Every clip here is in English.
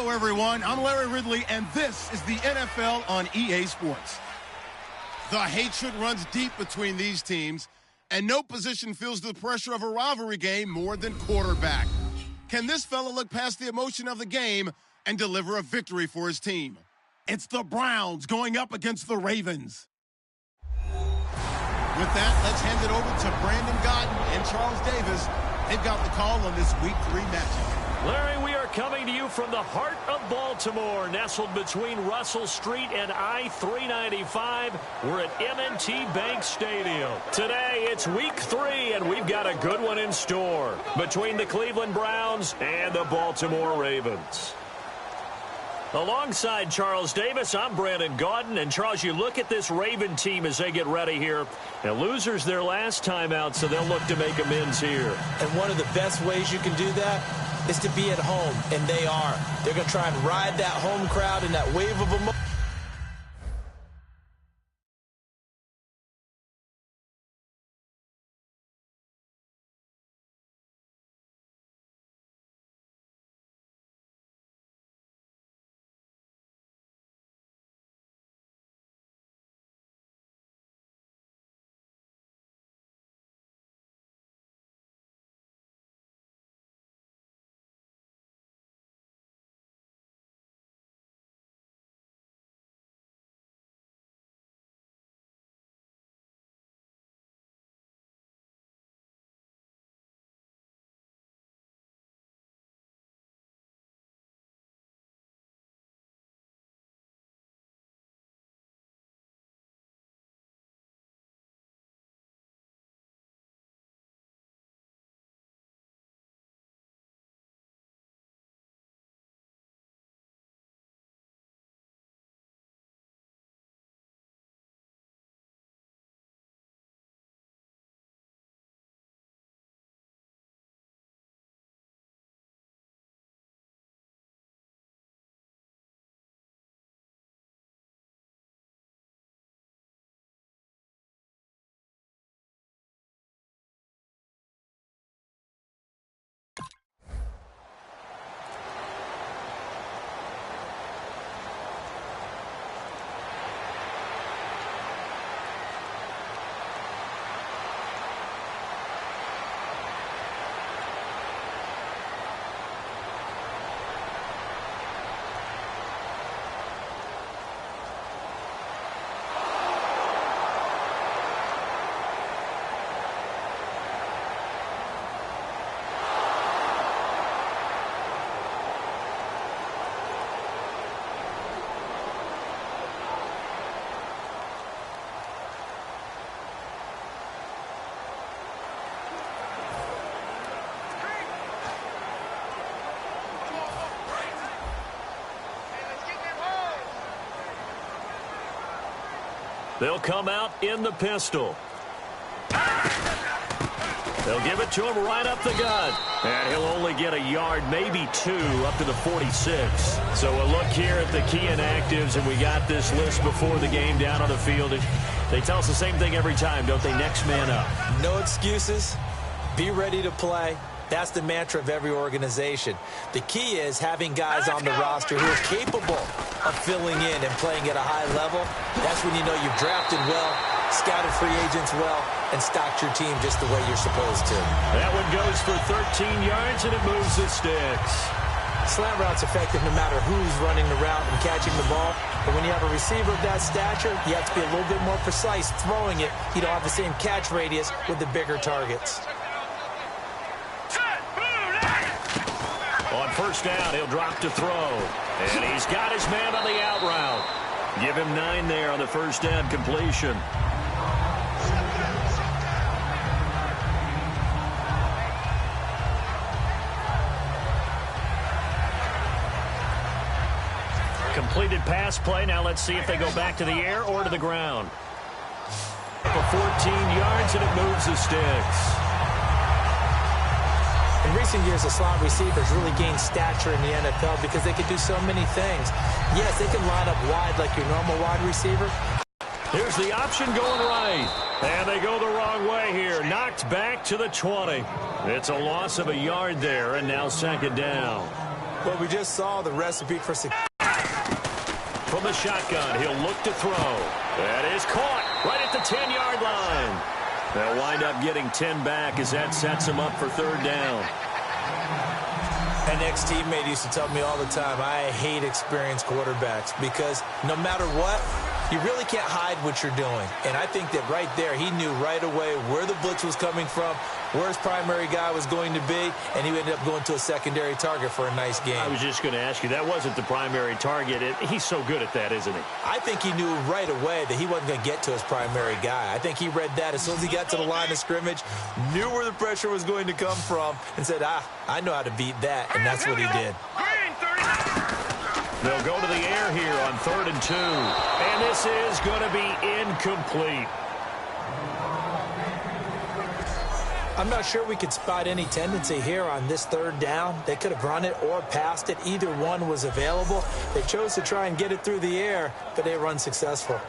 Hello, everyone. I'm Larry Ridley, and this is the NFL on EA Sports. The hatred runs deep between these teams, and no position feels the pressure of a rivalry game more than quarterback. Can this fella look past the emotion of the game and deliver a victory for his team? It's the Browns going up against the Ravens. With that, let's hand it over to Brandon Gaudin and Charles Davis. They've got the call on this Week 3 matchup. Larry, we are coming to you from the heart of Baltimore, nestled between Russell Street and I-395. We're at M&T Bank Stadium. Today, it's Week 3, and we've got a good one in store between the Cleveland Browns and the Baltimore Ravens. Alongside Charles Davis, I'm Brandon Gaudin. And, Charles, you look at this Raven team as they get ready here. Now, losers their last time out, so they'll look to make amends here. And one of the best ways you can do that is to be at home, and they are. They're going to try and ride that home crowd and that wave of emotion. They'll come out in the pistol. They'll give it to him right up the gut. And he'll only get a yard, maybe 2, up to the 46. So a look here at the key inactives, and we got this list before the game down on the field. They tell us the same thing every time, don't they? Next man up. No excuses. Be ready to play. That's the mantra of every organization. The key is having guys on the roster who are capable of filling in and playing at a high level. That's when you know you've drafted well, scouted free agents well, and stocked your team just the way you're supposed to. That one goes for 13 yards, and it moves the sticks. Slant route's effective no matter who's running the route and catching the ball. But when you have a receiver of that stature, you have to be a little bit more precise throwing it. You don't have the same catch radius with the bigger targets. On first down, he'll drop to throw. And he's got his man on the out route. Give him 9 there on the first down completion. Completed pass play. Now let's see if they go back to the air or to the ground. For 14 yards, and it moves the sticks. In recent years, the slot receivers really gained stature in the NFL because they can do so many things. Yes, they can line up wide like your normal wide receiver. Here's the option going right. And they go the wrong way here. Knocked back to the 20. It's a loss of a yard there, and now second down. Well, we just saw the recipe for success. From the shotgun, he'll look to throw. That is caught right at the 10-yard line. They'll wind up getting 10 back as that sets him up for third down. An ex-teammate used to tell me all the time, I hate experienced quarterbacks because no matter what, you really can't hide what you're doing. And I think that right there, he knew right away where the blitz was coming from, where his primary guy was going to be, and he ended up going to a secondary target for a nice game. I was just going to ask you, that wasn't the primary target. He's so good at that, isn't he? I think he knew right away that he wasn't going to get to his primary guy. I think he read that as soon as he got to the line of scrimmage, knew where the pressure was going to come from, and said, I know how to beat that, and that's what he did. They'll go to the air here on 3rd and 2. And this is going to be incomplete. I'm not sure we could spot any tendency here on this 3rd down. They could have run it or passed it. Either one was available. They chose to try and get it through the air, but they were unsuccessful.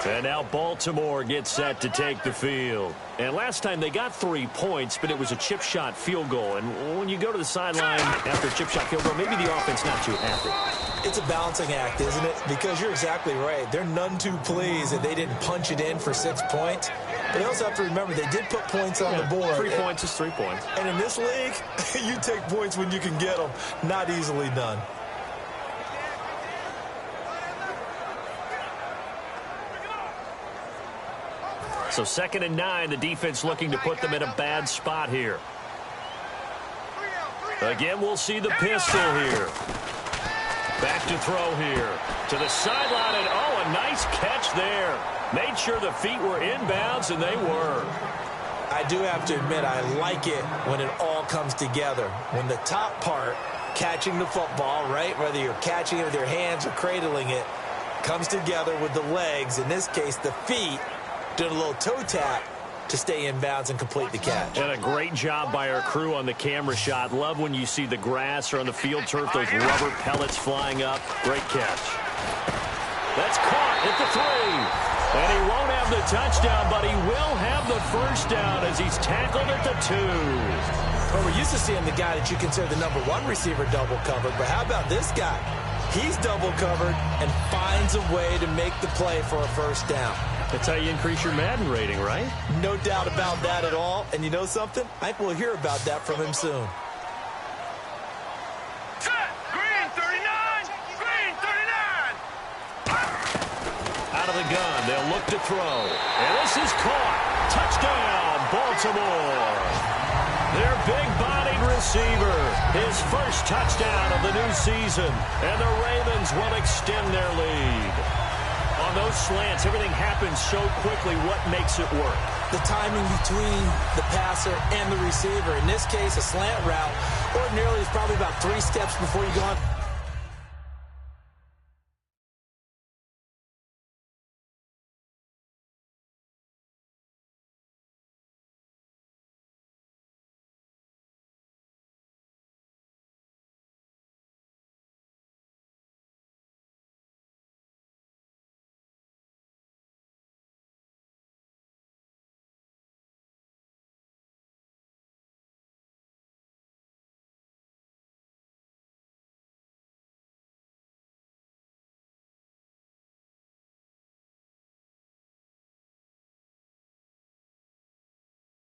And now Baltimore gets set to take the field. And last time they got 3 points, but it was a chip shot field goal. And when you go to the sideline after a chip shot field goal, maybe the offense not too happy. It's a balancing act, isn't it? Because you're exactly right. They're none too pleased that they didn't punch it in for 6 points. But they also have to remember they did put points on the board. 3 points is 3 points. And in this league, you take points when you can get them. Not easily done. So 2nd and 9, the defense looking to put them in a bad spot here. Again, we'll see the pistol here. Back to throw here. To the sideline, and a nice catch there. Made sure the feet were inbounds, and they were. I do have to admit, I like it when it all comes together. When the top part, catching the football, right, whether you're catching it with your hands or cradling it, comes together with the legs, in this case, the feet, doing a little toe tap to stay in bounds and complete the catch. And a great job by our crew on the camera shot. Love when you see the grass or on the field turf, those rubber pellets flying up. Great catch. That's caught at the 3. And he won't have the touchdown, but he will have the first down as he's tackled at the 2. Well, we're used to seeing the guy that you consider the #1 receiver double covered, but how about this guy? He's double covered and finds a way to make the play for a first down. That's how you increase your Madden rating, right? No doubt about that at all. And you know something? I think we'll hear about that from him soon. Green 39! Green 39! Out of the gun, they'll look to throw. And this is caught. Touchdown, Baltimore. Their big-bodied receiver, his first touchdown of the new season, and the Ravens will extend their lead. On those slants, everything happens so quickly. What makes it work? The timing between the passer and the receiver. In this case, a slant route ordinarily is probably about 3 steps before you go on.